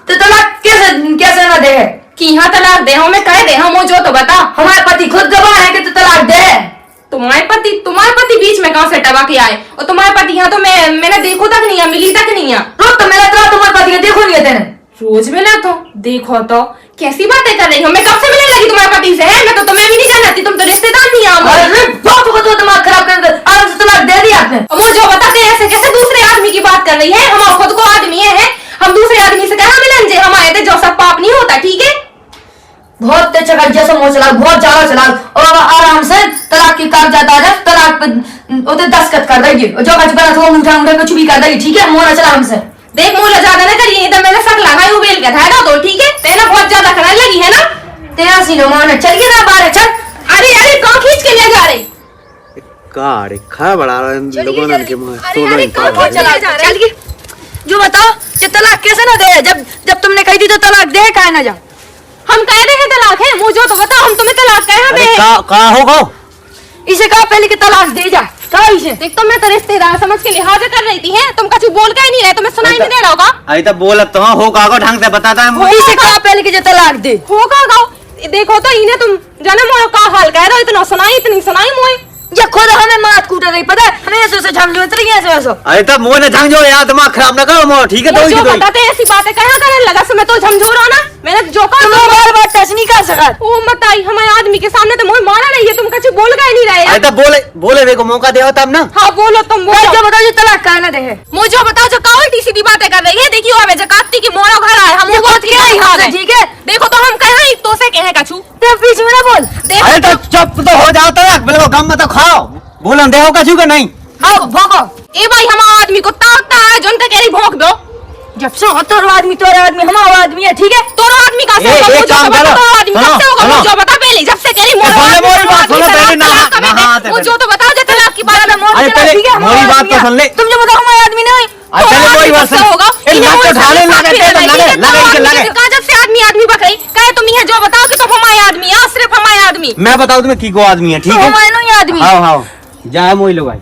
तो तलाक कैसे कैसे ना दे? कि यहाँ तलाक दे हमें कह दे हम जो तो बता। हमारे पति खुद गवाह है कि तू तलाक दे। तुम्हारे पति बीच में कहाँ से टबा के आए? और तुम्हारे पति यहाँ तो मैंने देखो तक नहीं है, मिली तक नहीं है। रोज तो मेरा तलाक तुम्हारे पति का देखो नहीं है तेने। रोज मिला तो देखो तो कैसी बातें कर रही हो? मैं कब से मिलने लगी तुम्हारे पति से? है मैं तो तुम्हें भी नहीं जानती, तुम तो रिश्तेदार नहीं हो। अरे बाप को तो दिमाग खराब कर दे, आराम से तलाक दे दिया आपने। मुझे जो बताते हैं ऐसे कैसे दूसरे आदमी की बात कर रही है? हम खुद को आदमी है, हम दूसरे आदमी से कहाँ मिलन जे? हम आए थे जो सब पाप नहीं होता, ठीक है? बहुत तेज चक्कर जैसे मुंह चलाओ, बहुत ज्यादा चलाओ और अब आराम से तलाक की कागजात आ जाए, तलाक पे उधर दस्तखत कर देगी और जो कुछ बना था वो मुठा मुठा कुछ भी कर देगी, ठीक है? मोना चला हमसे। देख मोला ज्यादा ना करिए, इधर मैंने शक लगाई उबेल के था तो ठीक है, तेरा बहुत ज्यादा करने लगी है ना। तेरा सीनो माना, चल के ना बाहर, चल। अरे अरे कहाँ खींच के ले जा रहे? कार खा बड़ा रहा है लोगों ने के मुंह अरे अरे कहाँ खींच के ले जा रहे? चल के जो बताओ ये तलाक कैसे ना दे? जब तुमने कही थी तो तलाक दे, काहे ना जा? हम कह रहे हैं तलाक है, मुझे तो बताओ हम तुम्हें तलाक कह रहे हैं। कहाँ होगा इसे कहा पहले कि तलाक दे जा, कहा इसे। देख तो मैं तो रिश्तेदार समझ के लिहाज कर रही थी, है तुम कुछ बोल के ही नहीं रहे, तुम्हें सुनाई नहीं दे रहा होगा। अरे तो बोला तो हो कागो ढंग से बताता है मुझे। इसे कहा पहले कि जो तलाक दे। होगा गाओ देखो तो इन्हें तुम जन्म मोह का हाल कह रहे हो, इतना सुनाई इतनी सुनाई मोए। ये खुद हमें मात कूटा नहीं पता, हमें ऐसे से झमझो इतनी ऐसे ऐसे। अरे तब मुंह ने झंझो यार, दिमाग खराब ना करो मोह, ठीक है? ये तो जो बताते ऐसी बातें कहाँ करने लगा से मैं तो झमझोर रहा ना, मैंने जो कहा तुम बार बार टच नहीं कर सका। ओ मत आई हमारे आदमी के सामने तो मुझे मारा नहीं है, तुम कुछ बोल के ही नहीं रहे। अरे तब बोले देखो मौका दे तब ना। हाँ बोलो तुम बोलो। जो बताओ जो तलाक कहा ना दे। मुझे बताओ जो का उल्टी सीधी बातें कर रही है। देखियो हमें जकाती की मोरा घर आए हम वो क्या ही हाल है, ठीक है? देखो तो हम कहें तो से कहे कछु तो बीच में ना बोल। अरे तो चुप तो हो जाओ तलाक, बोले गम मत खाओ, बोलो देखो कछु का नहीं। आओ भोगो। ए भाई हमारा आदमी को ताकता है जो उनका कह रही भोंक दो। जब से हो तोरा आदमी हमारा आदमी है, ठीक है? तोरो आदमी का से एक होगा, काम मुझे करो, बता तोरो आदमी सुनो, कब से होगा सुनो। मुझे बता पहले, जब से कह रही मोरा सुनो, आदमी, मोरी बात आदमी सुनो, तलाक पहले तलाक कब है? नहाते मुझे तो बताओ जो तलाक की बात है। अरे पहले मोरी बात तो सुन ले। तुम जो बताओ हमारा आदमी नहीं। अच्छा तोरो मोरी आदमी बात कब से सुन। होगा? ए इन्हें लात वो तो ढाले साथ लगे में लगे लगे, लगे तो लगे आदमी कहा जब से आदमी आदमी बकरी कहे तुम यह जो बताओ कि तुम हमारे आदमी है, सिर्फ हमारे आदमी। मैं बताऊं तुम्हें की को आदमी है, ठीक तो है? हमारे नहीं आदमी। हाँ हाँ जा मोई लो भाई।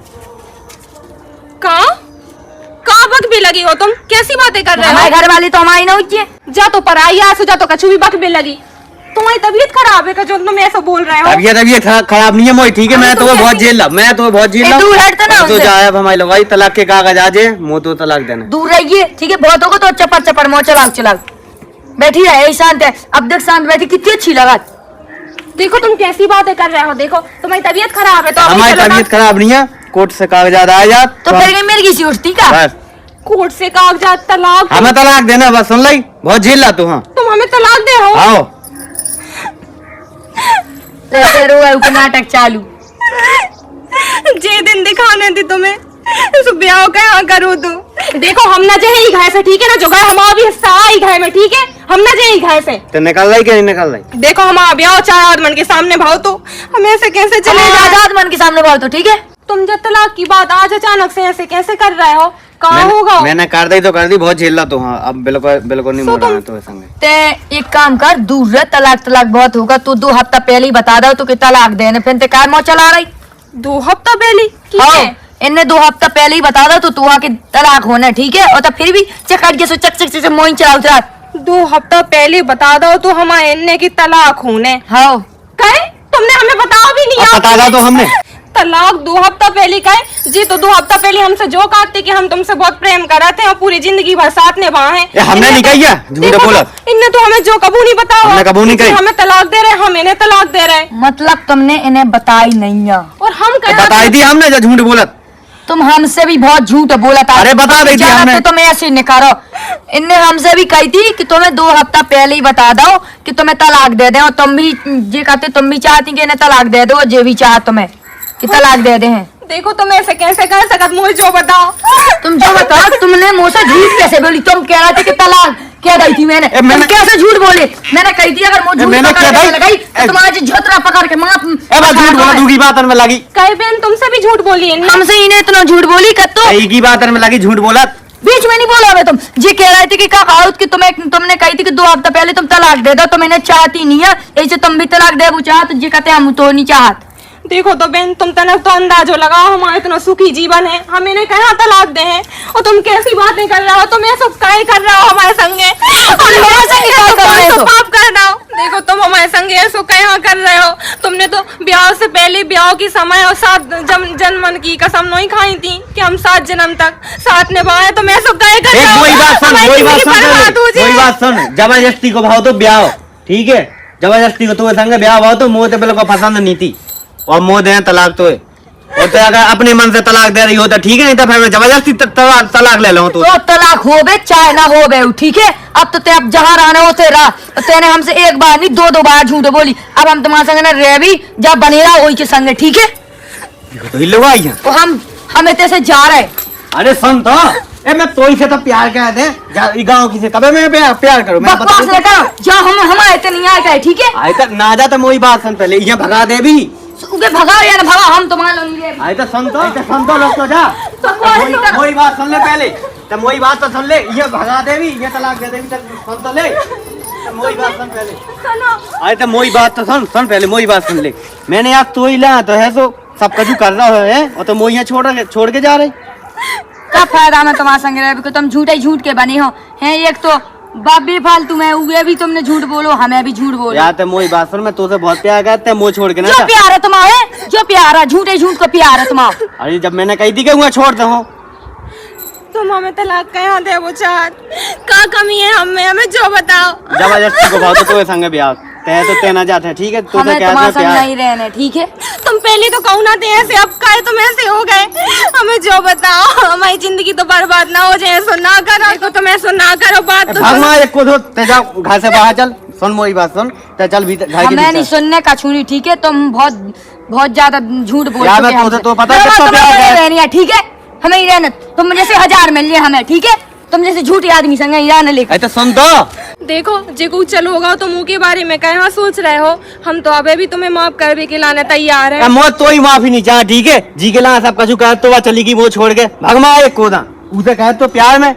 कहाँ बक भी लगी हो तुम? कैसी बातें कर रहे हमारे हो? घर वाले तो हमारी ना हुई है। जा तो पराई आ जा तो कछु भी बक भी लगी। तुम्हारी तबीयत खराब है का जो तुम ऐसा बोल रहे हो? तबीयत खराब नहीं है मोई, ठीक है? मैं तुम्हें बहुत झेल रहा, मैं तुम्हें बहुत झेल रहा दूर हटते ना तो उनसे। जाए अब हमारे लोग भाई तलाक के कागज आ जाए, मुंह तो तलाक देना। दूर रहिए, ठीक है? बहुत होगा तो चपर चपर मोह चलाओ। बैठी रहे शांत है, अब देख शांत बैठी कितनी अच्छी लगा। देखो तुम कैसी बातें कर रहे हो, देखो तुम्हारी तबीयत खराब है तो अभी हमारी चलो ना। तबीयत खराब नहीं है, कोर्ट से कागजात आ जा तो फिर मेरी किसी उठती का? बस कोर्ट से कागजात तलाक, हमें तलाक देना, बस सुन ली, बहुत झेल रहा तू। हाँ तुम हमें तलाक दे हो? आओ रो नाटक चालू। जे दिन दिखाने थी तुम्हें इस ब्याह का यहाँ करो तो देखो हम ना जाए घर से, ठीक है ना? जो घर हमारा भी हिस्सा आई घर में, ठीक है? हम ना जाए घर से। तो निकल रही कि नहीं निकल रही? देखो हमारा ब्याह चार मन के सामने भाव तो हम ऐसे कैसे चले चले जाए? आजाद मन के सामने बोल तो, ठीक है? तुम जब तलाक की बात आज अचानक से ऐसे कैसे कर रहे हो? कहाँ होगा? मैंने कर दी तो कर दी, बहुत झेल रहा तू। हाँ अब बिल्कुल बिल्कुल नहीं मोड़ रहा तो संगे। ते एक काम कर, दूर रह, तलाक बहुत होगा। तू 2 हफ्ता पहले ही बता दो तो कि तलाक देने, फिर ते काय मोह चला रही। 2 हफ्ता पहले की हाँ, है? इनने 2 हफ्ता पहले ही बता दो तो तू आके तलाक होना, ठीक है? और तब फिर भी चकट के चक चक चक मोइन चलाओ। 2 हफ्ता पहले बता दो तो हमारे इन्ने की तलाक होने। हाँ कहे तुमने हमें बताओ भी नहीं। अब बता दो तो हमने तलाक 2 हफ्ता पहले कहे जी, तो 2 हफ्ता पहले हमसे जो कहते कि हम तुमसे बहुत प्रेम कराते हैं और पूरी जिंदगी भर साथ निभाए हैं। ये हमने नहीं कही है, झूठ बोला। इनने तो हमें जो कबूल नहीं बताया, हमने कबूल नहीं कही। हमें तलाक दे रहे, हम इन्हें तलाक दे रहे मतलब तुमने इन्हें बताई नहीं है और हम तो बताई थी हमने जो झूठ बोला। तुम हमसे भी बहुत झूठ बोला था। अरे बता रही थी बेचारा हमने। तो तुम्हें ऐसे निकालो। इनने हमसे भी कही थी कि तुम्हें 2 हफ्ता पहले ही बता दो कि तुम्हें तलाक दे दे, और तुम भी जे कहते तुम भी चाहती कि इन्हें तलाक दे दो, जे भी चाह तुम्हें कि तलाक दे दे हैं। देखो तुम ऐसे कैसे कर सकत, मुझे जो बताओ। तुम जो बताओ, तुमने मुँह से झूठ कैसे बोली? तुम कह रहे थे कि तलाक क्या दी थी मैंने, तुम कैसे झूठ बोले? मैंने कही थी अगर मुझे मैंने क्या लगाई तो तुम्हारे झोतरा पकड़ के माँ झूठ बोला, दूसरी बात में लगी। कई बहन तुमसे भी झूठ बोली है हमसे इन्हें इतना झूठ बोली कर तो एक ही बात में लगी, झूठ बोला। बीच में नहीं बोला हमें। तुम ये कह रहे थे कि काउत कि तुमने कही थी कि 2 हफ्ता पहले तुम तलाक दे दो, तो मैंने चाहती नहीं है, ऐसे तुम भी तलाक दे वो चाहत, ये कहते हम तो नहीं चाहत। देखो तो बहन तुम तनक तो अंदाजो लगाओ, हमारा इतना सुखी जीवन है, हम इन्हें कहाँ तलाक दे हैं? और तुम कैसी बातें कर रहे हो? तुम ऐसा काय कर रहे हो हमारे संगे? तो पाप कर रहे हो। देखो तुम हमारे संगे ऐसा कहाँ कर रहे हो? तुमने तो ब्याह से पहले ब्याह की समय और 7 जन्म की कसम नहीं खाई थी कि हम 7 जन्म तक साथ निभाए, तुम ऐसा काय कर रहे हो? वही बात सुन, जबरदस्ती को भाव तो ब्याह, ठीक है? जबरदस्ती को तो संगे ब्याह भाव तो मुँह तो बिल्कुल पसंद नहीं थी, और मोह दे तलाक तो है। और तो अगर अपने मन से तलाक दे रही हो तो ठीक है, नहीं तो फिर मैं जबरदस्ती तलाक ले लूं। तो तलाक हो बे चाहे ना हो बे, ठीक है। अब तो ते अब जहाँ रहना हो ते रहा, तेने हमसे एक बार नहीं दो बार झूठ बोली। अब हम तुम्हारे संग ना रह भी जब बनेरा वही के संग, ठीक है। तो ही लोग आई हैं। तो हम इतने से जा रहे। अरे सुन तो, ए मैं तो ही से तो प्यार कह दे, गाँव की से कभी मैं प्यार करूं, मैं बकवास न करो, जा हम आए थे नहीं आए, ठीक है। आए तक ना जा तो मोई बात सुन पहले, ये भगा दे भी। उके भगाओ या ना भगाओ, हम तुम्हारे लिए आए तो सुन तो लोग तो जा। बकवास नहीं करो। मोई बात सुन ले पहले, तो मोई बात तो सुन ले, ये भगा दे भी, ये तलाक दे भी, सुन तो ले। तो मोई बात सुन पहले, आए तो मोई बात तो सुन पहले, मोई बात सुन ले। मैंने आज तो ही ला तो है, तो सब कछु कर रहा है, और तो मोई यहाँ छोड़ के जा रहे। क्या फायदा में तुम्हारे संग रह के, तुम झूठ के बने हो हैं। एक तो बाप भी फालतू में हुए भी, तुमने झूठ बोलो, हमें भी झूठ बोलो। यार तो मोई बात सुन, मैं तुझसे बहुत प्यार करते हैं, मुँह छोड़ के ना जो जा। प्यार है तुम्हारे, जो प्यार है, झूठ को प्यार है तुम्हारा। अरे जब मैंने कही थी कि वहाँ छोड़ दो, तुम हमें तलाक कहाँ दे वो चाहत, का कमी है हमें जो बताओ। जबरदस्ती को भाव तो संग ब्याह तय तो तेना जाते हैं, ठीक है। तो हमें तुम्हारे संग नहीं रहने, ठीक है। तुम पहले तो कहू ना थे ऐसे, अब काहे तुम ऐसे हो गए, हमें जो बताओ। हमारी जिंदगी तो बर्बाद ना हो जाए, ऐसा ना करो तो तुम ऐसा ना करो। बात तो भागमा एक को दो, ते जाओ घर से बाहर चल। सुन मोई बात सुन, ते चल भीतर घर के हमें नहीं भीतर। सुनने का छूनी, ठीक है। तुम बहुत ज्यादा झूठ बोल यार चुके मैं हैं तुझे हमसे। तो पता है मेरे कितना पास प्यार तुम्हें है। नहीं रहनी है, ठीक है। हमें ही रहना, तुम जैसे 1000 मिल लिए हमें, ठीक है। तुम जैसे झूठी आदमी संग ही रहने लेकर। तो सुन तो, देखो जे कुछ चल होगा तो मुंह के बारे में कहाँ सोच रहे हो। हम तो अबे भी तुम्हें माफ कर भी के लाने तैयार है। मौत तो ही माफी नहीं चाह, ठीक है। जी के ला सब कछु कह तो वह चली गई, वो छोड़ के भगमा एक कोदा उसे कह तो प्यार में।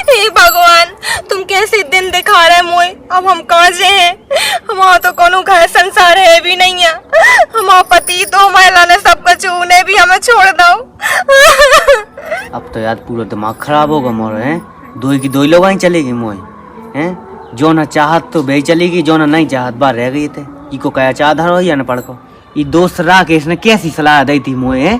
हे भगवान, तुम कैसे दिन दिखा रहे मोए। अब हम कहाँ से हैं, हमारा तो कोनो घर संसार है भी नहीं है। हमारा पति तो हमारे लाने सब कुछ, उन्हें भी हमें छोड़ दो। अब तो यार पूरा दिमाग खराब होगा मोरे, हैं दो की दो लोग आई चलेगी मोए, हैं जो ना चाहत तो बे चलेगी, जो ना नहीं चाहत बाहर रह गई थे। इको कया चादर हो या न पड़ को। ये दोस्त रहा के इसने कैसी सलाह दी थी मोए, हैं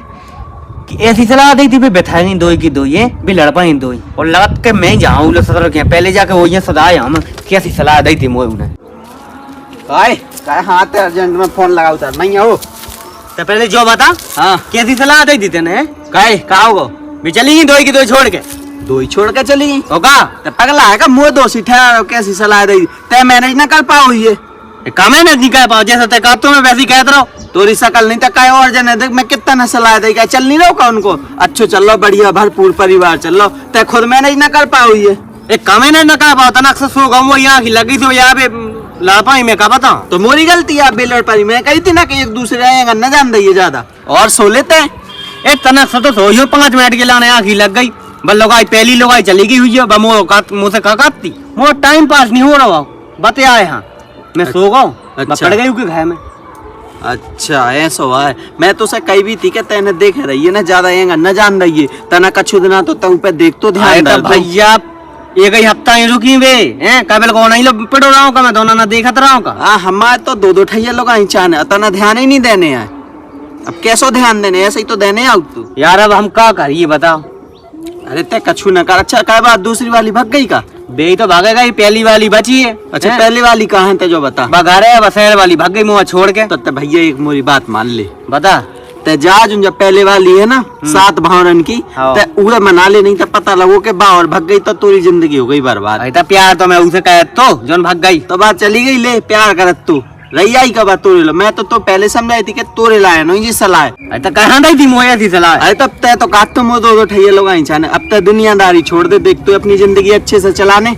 कि ऐसी सलाह दी थी भी बैठाएंगे दो की दो, ये भी लड़ पाएंगे दो, और लगत के मैं जाऊँ लोग सदर के पहले जाके वो ये सदाए हम कैसी सलाह दी थी मोए उन्हें। काय हाथ है अर्जेंट में फोन लगा उतर नहीं हो। तो पहले जो बता, हाँ कैसी सलाह दी थी तेने? काय का होगा, भी चलेंगी दो की दो छोड़ के। दो ही छोड़ के चली गई। होगा तो पगला है का मुँह दोषी ठहरा, कैसी सलाह दी तय मैनेज ना कर पाओ ये। काम है ना नहीं कह पाओ, जैसा तय कहते हो मैं वैसे ही कहते रहो। तोरी शकल नहीं तो काय और जने देख मैं कितना न सलाह दे, क्या चल नहीं रहो का उनको। अच्छो चल लो, बढ़िया भरपूर परिवार चल लो, तय खुद मैनेज ना कर पाओ ये। एक काम है ना कह पाओ, तना अक्सर सो गम वो यहाँ की लगी थी यहाँ पे लापाई में का बताऊं। तो मोरी गलती है, बेलड़ परी मैं कही थी ना कि एक दूसरे आएगा न जान दइए ज्यादा और सो लेते हैं। एक तना अक्सर तो सोइयो 5 मिनट के लाने आँखी लग गई, बल लोग आई पहली लोग आई चली गई हुई है, मुँह से काटती मोर टाइम पास नहीं हो रहा। बते आए हाँ मैं सो गया, मैं अच्छा। पड़ गई हूँ घर में। अच्छा ऐसा हुआ है, मैं तो से कही भी थी कि तेने देख रही है ना ज्यादा आएगा न जान रही तना कछु दिना तो तुम पे देख तो ध्यान तो भैया एक ही हफ्ता ही रुकी वे हैं, कबल को नहीं लो पड़ो रहा हूँ का, मैं दोनों ना देखत रहा हूँ का। हाँ हमारे तो दो ठैया लोग आई चाहने, तना ध्यान ही नहीं देने आए। अब कैसो ध्यान देने, ऐसे ही तो देने आओ तू। यार अब हम क्या करिए बताओ। अरे ते कछु न कर। अच्छा क्या बात, दूसरी वाली भाग गई का? बे तो भागेगा ही, पहली वाली बची है। अच्छा पहली वाली कहाँ है ते जो बता। बघारे बसैर वाली भाग गई मुँह छोड़ के। तो भैया एक मोरी बात मान ले, बता ते जा जब पहले वाली है ना 7 भावरन की, हाँ। ते उड़े मना ले, नहीं तो पता लगो के बाहर भाग गई तो पूरी जिंदगी हो गई बर्बाद। भाई तो प्यार तो मैं उसे कह तो जोन भाग गई तो बात चली गई, ले प्यार करत तू रही आई का बात तोरे लो। मैं तो पहले समझाई थी कि तोरे लाए नहीं जी सलाह। भाई तो कहाँ गई थी मोया थी सलाह। अरे तब तय तो काट तो मो दो ठैया लोग आई चाहने, अब तय दुनियादारी छोड़ दे, देख तो अपनी जिंदगी अच्छे से चलाने।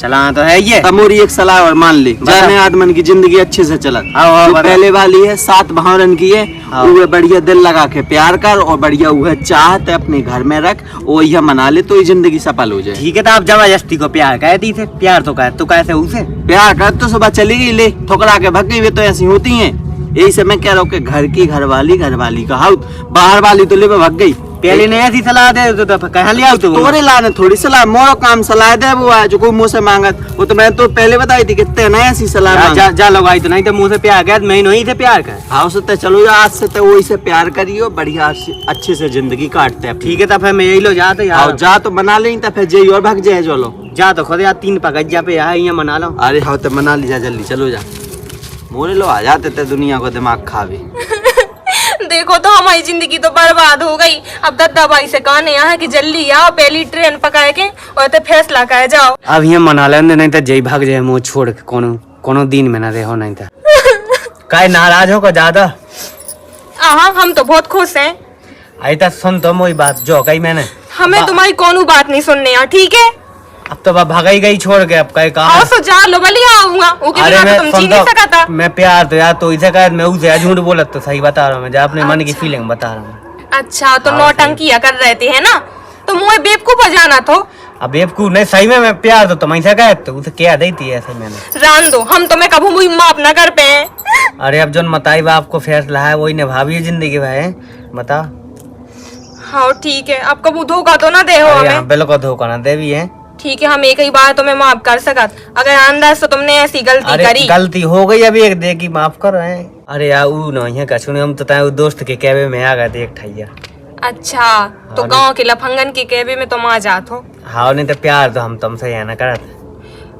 चला तो है ये। तब मोरी एक सलाह और मान ले, बता। जाने आदमन की जिंदगी अच्छे से चला। आओ, जो बता। पहले वाली है 7 भावरन की है, हाँ। वो बढ़िया दिल लगा के प्यार कर और बढ़िया वो चाहते अपने घर में रख, वो यह मना ले तो ये जिंदगी सफल हो जाए। ठीक है तो आप जबरदस्ती को प्यार कह दी थे, प्यार तो कह तो कैसे उसे प्यार कर तो सुबह चली गई, ले ठोकरा के भग गई, वे तो ऐसी होती हैं। यही से मैं कह रहा हूँ कि घर की घरवाली का हाउस, बाहर वाली तो ले भग गई। पहले ने ऐसी सलाह दे तो कहाँ ले आओ तो तोरे लाने थोड़ी सलाह, मोरो काम सलाह दे वो है जो कोई मुँह से मांगत, वो तो मैं तो पहले बताई थी कितने नया ऐसी सलाह जा, मांग। जा, जा लोग आई तो नहीं तो मुँह से प्यार कह, मैं नहीं थे प्यार कर। हाँ उससे चलो जा, आज से तो वही से प्यार करियो, बढ़िया अच्छे से जिंदगी काटते हैं। ठीक है तो फिर मैं यही लो जाते हाँ यार। जा तो मना ले, तो फिर जई और भग जाए चलो। जा तो खुद यार 3 पगज्जा पे यहाँ मना लो। अरे हाँ तो मना लीजा जल्दी, चलो जा। मोरे लो आ जाते थे दुनिया को दिमाग खावे। देखो तो हमारी जिंदगी तो बर्बाद हो गई। अब दद्दा भाई से कहने यहाँ कि जल्दी आओ, पहली ट्रेन पकाए के और ते फैसला करे जाओ। अब ये मना लेंगे, नहीं तो जय भाग जाए मुँह छोड़ के, कोनो दिन में ना रहो, नहीं तो काय नाराज हो को ज्यादा। हाँ हम तो बहुत खुश हैं। आई तो सुन तो मोई बात जो कही मैंने, हमें तुम्हारी कोनो बात नहीं सुनने यहाँ, ठीक है? अब तो भाग ही गई छोड़ के, अब कहे कहा। आओ सो जा लो, भले आऊंगा। ओके अरे बिना मैं तो तुम सुन जी नहीं तो, सकता। मैं प्यार तो यार तो इसे कहा मैं उसे झूठ बोला तो सही बता रहा हूँ मैं, जा अपने मन की फीलिंग बता रहा हूँ। अच्छा तो नौटंकिया कर रहे थे है ना, तो मुझे बेवकूफ बजाना तो। अब बेवकूफ नहीं, सही में मैं प्यार तो तुम ऐसा कहे तो उसे क्या देती है ऐसे मैंने। रान दो, हम तुम्हें कभी मुझे माफ ना कर पे। अरे अब जो मताई बाप को फैसला है वही निभावी जिंदगी भाई, बता। हाँ ठीक है, अब कबू धोखा तो ना दे हो अरे हमें। यहाँ बिल्कुल धोखा ना दे भी है। ठीक है, हम एक ही बार तुम्हें माफ कर सकत, अगर अंदाज से तुमने ऐसी गलती अरे करी। गलती हो गई, अभी एक दे की माफ कर रहे हैं। अरे यार वो नहीं कछु नहीं, हम तो ताए दोस्त के कहवे में आ गए थे एक ठैया। अच्छा तो गांव के लफंगन के कहवे में तुम आ जात हो। हाँ नहीं तो प्यार तो हम तुमसे यहाँ ना करत।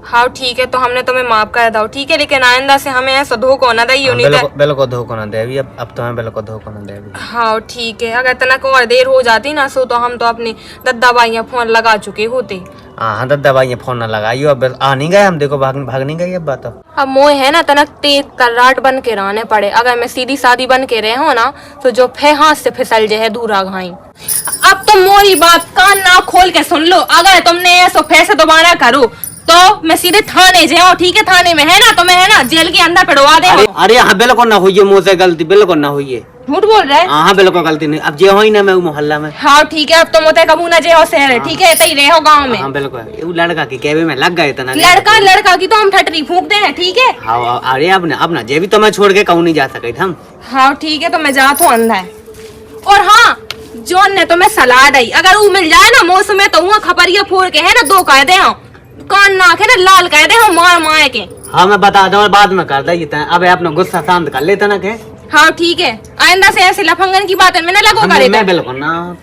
हाँ ठीक है, तो हमने तुम्हें माफ कर दो, ठीक है, लेकिन आइंदा से हमें ऐसा धोखा ना दइयो नहीं तो। बिल्कुल धोखा ना दे, अब तुम्हें बिल्कुल धोखा ना दे। हाँ ठीक है, अगर तनक और देर हो जाती ना सो तो हम तो अपने दद्दा भाई यहाँ फोन लगा चुके होते। हाँ दद्दा भाई फोन ना लगाइयो, अब आ नहीं गए हम, देखो भाग नहीं गई अब बात। अब मोह है ना तनक तेज कर्राट बन के रहने पड़े, अगर मैं सीधी सादी बन के रहे हो ना तो जो फे हाथ से फिसल जाए दूरा घाई। अब तुम मोरी बात कान ना खोल के सुन लो, अगर तुमने ऐसा फैसे दोबारा करो तो मैं सीधे थाने जाऊँ, ठीक है? थाने में है ना तुम्हें है ना जेल के अंदर पड़वा दे। अरे हाँ बिल्कुल ना हुई मुँह से गलती, बिल्कुल ना हुई है। झूठ बोल रहे? हाँ बिल्कुल गलती नहीं, अब जे हो ही ना मैं मोहल्ला में। हाँ ठीक है, अब तुम होते कबू ना जे हो शहर, ठीक है? तई रहे हो गाँव में। हाँ बिल्कुल, वो लड़का की कहवे में लग गए तना। लड़का की तो हम ठटरी फूंक दे हैं, ठीक है? हाँ अरे अब ना जे भी तुम्हें छोड़ के कहूँ नहीं जा सके हम। हाँ ठीक है, तो मैं जात हूँ अंधा है। और हाँ जोन ने तुम्हें सलाह दी, अगर वो मिल जाए ना मौसम में तो वहाँ खपरिया फोड़ के है ना दो कह दे हो, कान नाक है ना लाल कह दे हो मार मार के। हाँ मैं बता दूँ बाद में कर दे, अब अपना गुस्सा शांत कर लेता ना के। हाँ ठीक है, आइंदा से ऐसे लफंगन की बातें में ना लगो करे। मैं बिल्कुल ना।